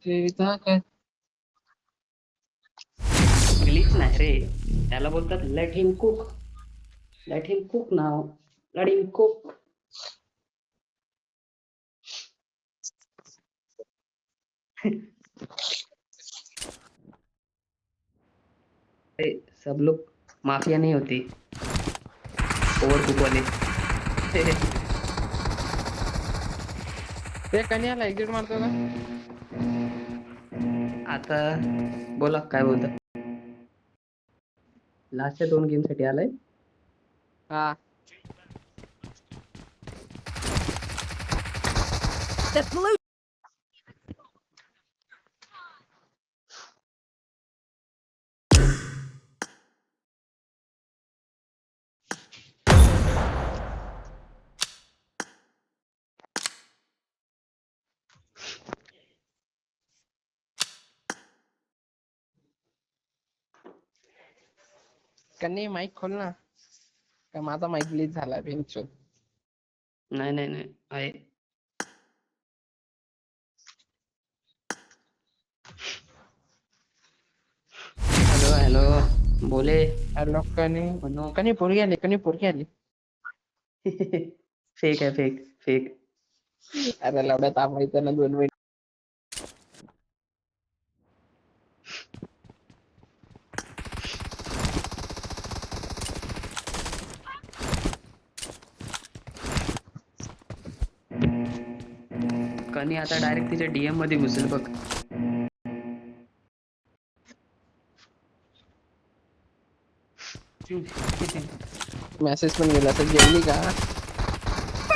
तेरी ताकत ग्लिच नाही रे, त्याला बोलतात let him cook. Let him cook नाव. Let him cook. सब लोग माफिया नहीं होती, ओवर कुक वाले. ते कन्याला एक्झिट मारतो का. आता बोला काय बोलता. लास्टच्या 2 गेम साठी आलाय. हा The blue कन्या माईक खोल ना. का माझा माईक ग्लिच झाला बेंचो. नाही नाही नाही आहे. हॅलो हॅलो बोले. हॅलो कनी कनी पोरगी आली. कनी पोरगी आली. फेक आहे फेक फेक. अरे लवड्या थांबायचं ना 2 मिनिट. कनी आता डायरेक्ट तिच्या डीएम मध्ये घुसेल बघ. मेसेज पण गेला तर जेवली का.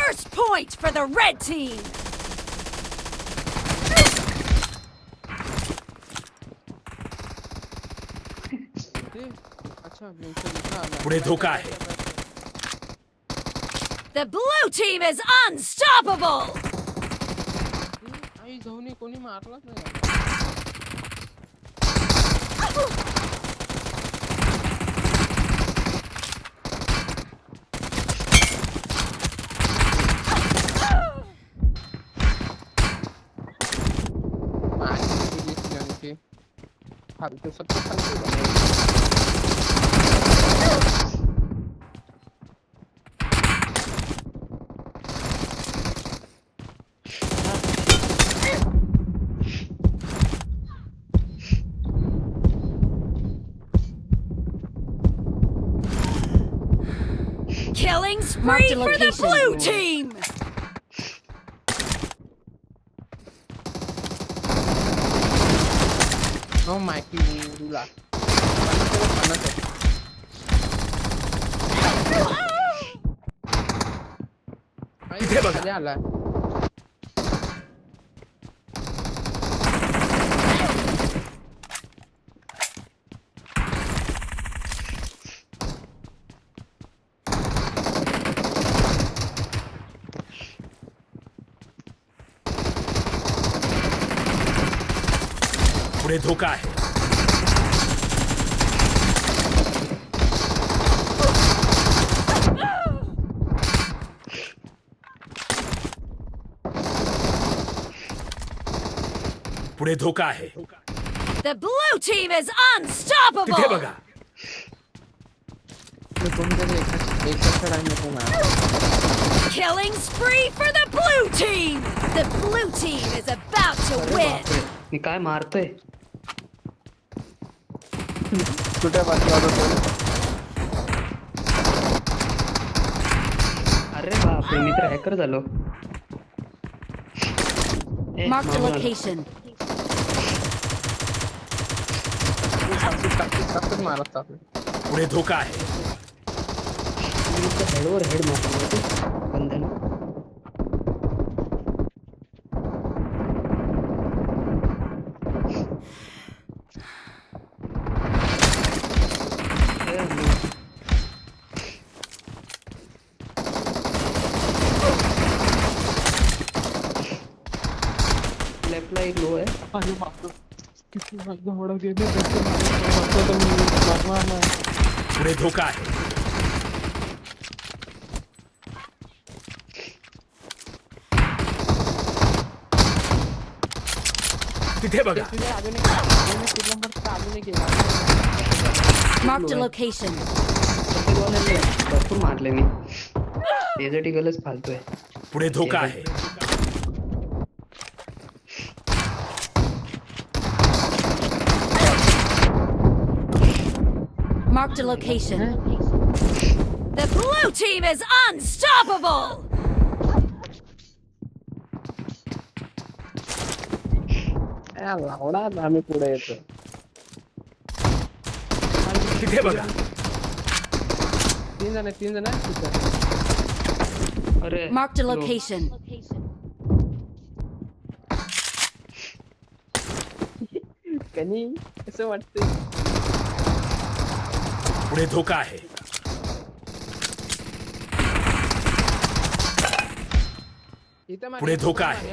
first point for the red team. अच्छा बेंचो आला. पुढे धोका आहे. The blue team is unstoppable. आई जाऊन कोणी मारलाच नाही. फालतू सबसे फालतू. Killing spree for the blue team. No मायकी तुला 50 आहे. इथे बघा. खाली आला. पुढे धोका आहे. पुढे धोका आहे. The blue team is unstoppable! तिथे बघा. मी कोणतरी एकाच टाइम नको ना. Killing spree for the blue team! The blue team is about to अरे win! बापरे, मी काय मारतोय. कुठे वाटला होता? अरे बापरे, मी तर हॅकर झालो. Mark the मागून आला. location. टाकत मारत चालू. पुढे धोका आहे. मी नुसतं हेडवर हेड मारतो बंधन. लेफ्टला एक लो आहे. अरे बापरे. किती एवढं गेले तर मी पुढे धोका आहे. तिथे बघा. अजून एक नंबर अजून एक Marked a location. प्रत्येकवाल्याने भरपूर मारले मी. डेझर्ट ईगलच फालतोय. पुढे धोका आहे. Marked a location. The blue team is unstoppable! लावडा आम्ही पुढे येतो. तिथे बघा. तीन जण अरे Marked a लो. location. कनी असं वाटतंय. पुढे धोका आहे. इथं पुढे धोका आहे.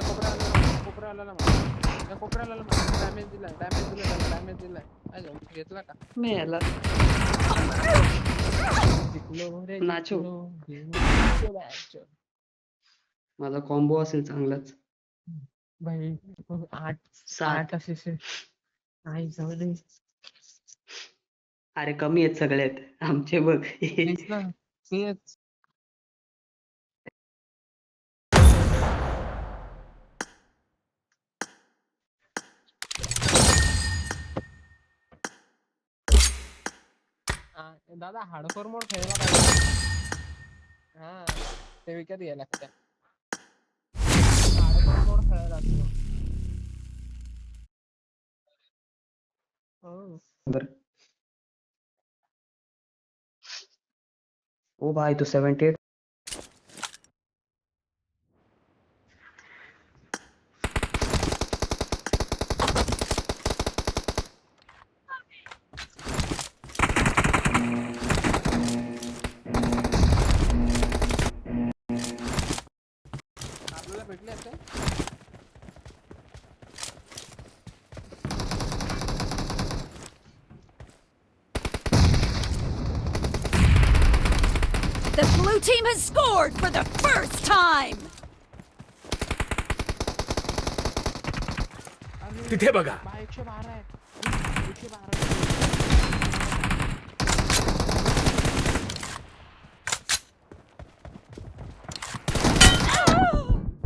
कोपऱ्याला डॅमेज दिलाय. अजून घेतला का? मी याला नाचो. माझा कॉम्बो असेल चांगलाच. भाई 8 असे नाही जाऊ दे. अरे कमी आहेत सगळ्यात आमचे बघ. तेच ना, तेच. दादा हार्डकोर मोड खेळला पाहिजे. हा ते विकत घ्यायला लागतं. हार्डकोर मोड खेळायला लागतो. हो. बरं. ओ भाई तो 78. आपल्याला भेटले असते. The blue team has scored for the first time! तिथे बघा. 112 आहे. 112.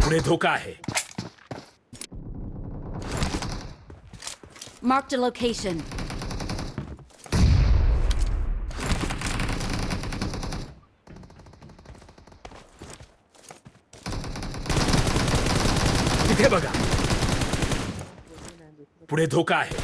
पुढे धोका आहे. Marked a location. तिथे बघा. पुढे धोका आहे.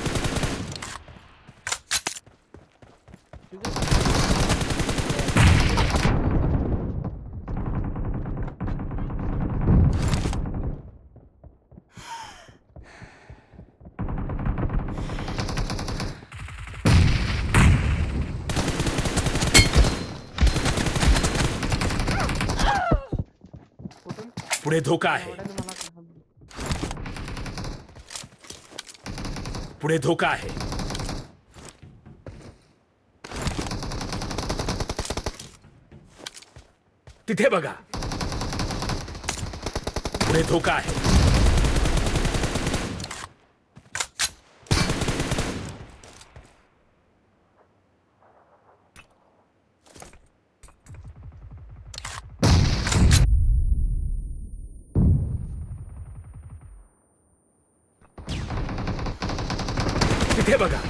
पुढे धोका आहे. एवढ्याने मला काय- पुढे धोका आहे. तिथे बघा. पुढे धोका आहे. तिथे बघा.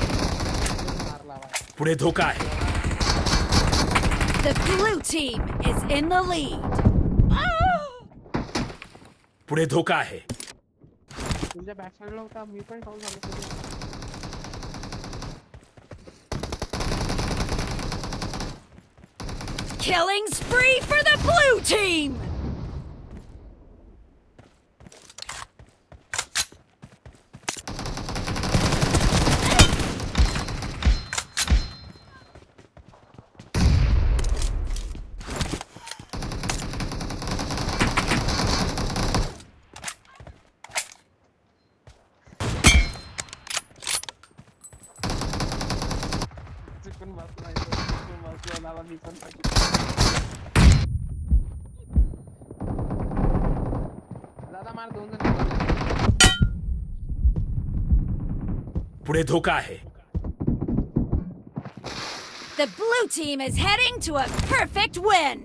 मारला बाई. पुढे धोका आहे. The blue team is in the lead. पुढे धोका आहे. तुझ्या बॅक साईडला होता मी पण खाऊन झालो सगळं. Killing spree for the blue team. चुकून बसलाय तो, चुकून बसलाय, मला मी पण पाहिजे. दादा मार 2 जण आहेत. पुढे धोका आहे. The blue team is heading to a perfect win.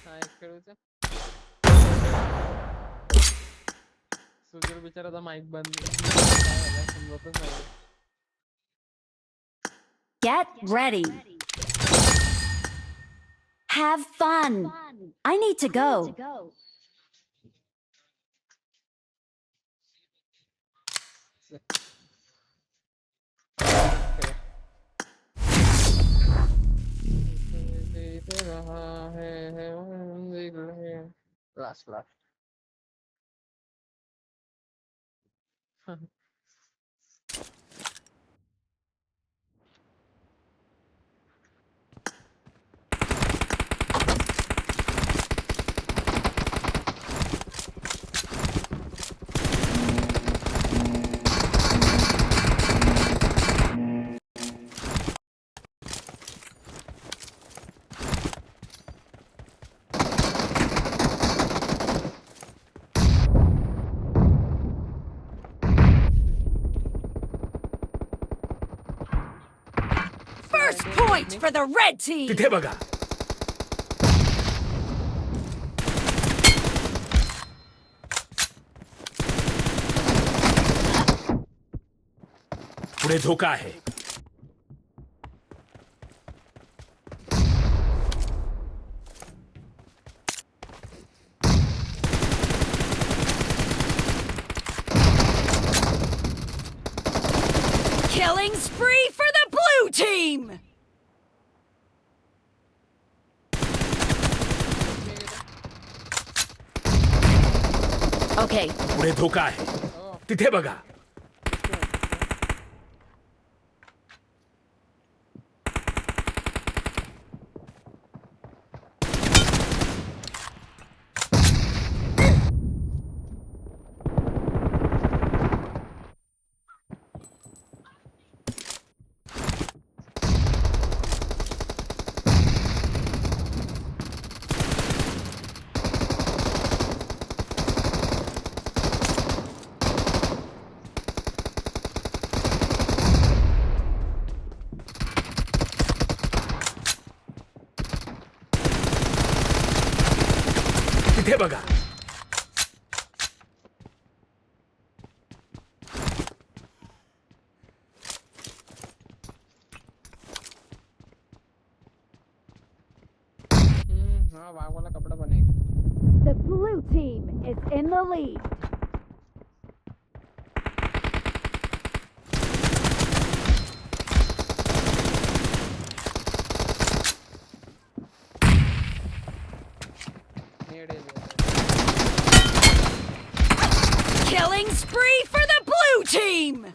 हा एक खेळूचा सुधीर बिचाराचा माईक बंद काय झालं समजतच नाही. Get ready. Have fun. I need to go. Last last First point for the red team. तिथे बघा. पुढे धोका आहे. Killing spree for the blue team. Okay. पुढे धोका आहे. तिथे बघा. वाघ वाला कपड़ा बनेगा. The blue team is in the lead. नेड़े ले. Killing spree for the blue team!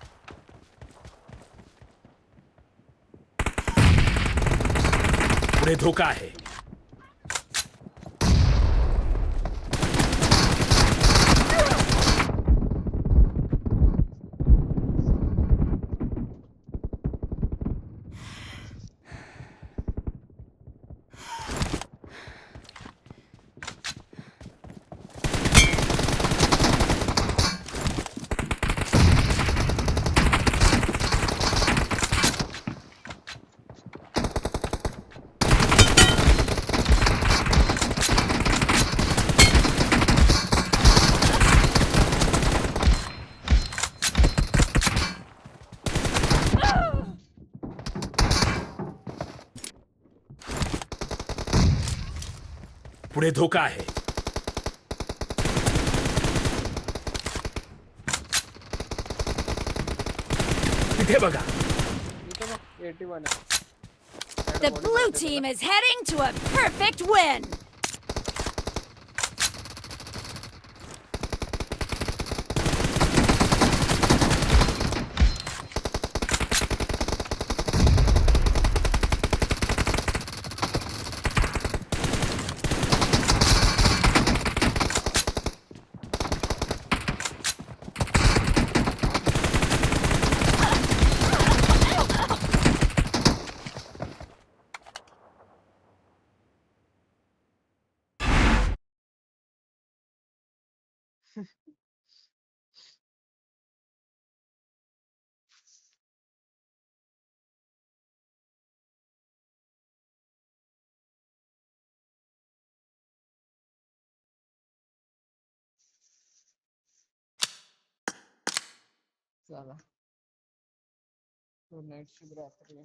पुढे धोका आहे. पुढे धोका आहे. तिथे बघा. इथं बघ 81 आहे. The blue team is heading to a perfect win! चला. गुड नाईट, शुभरात्री.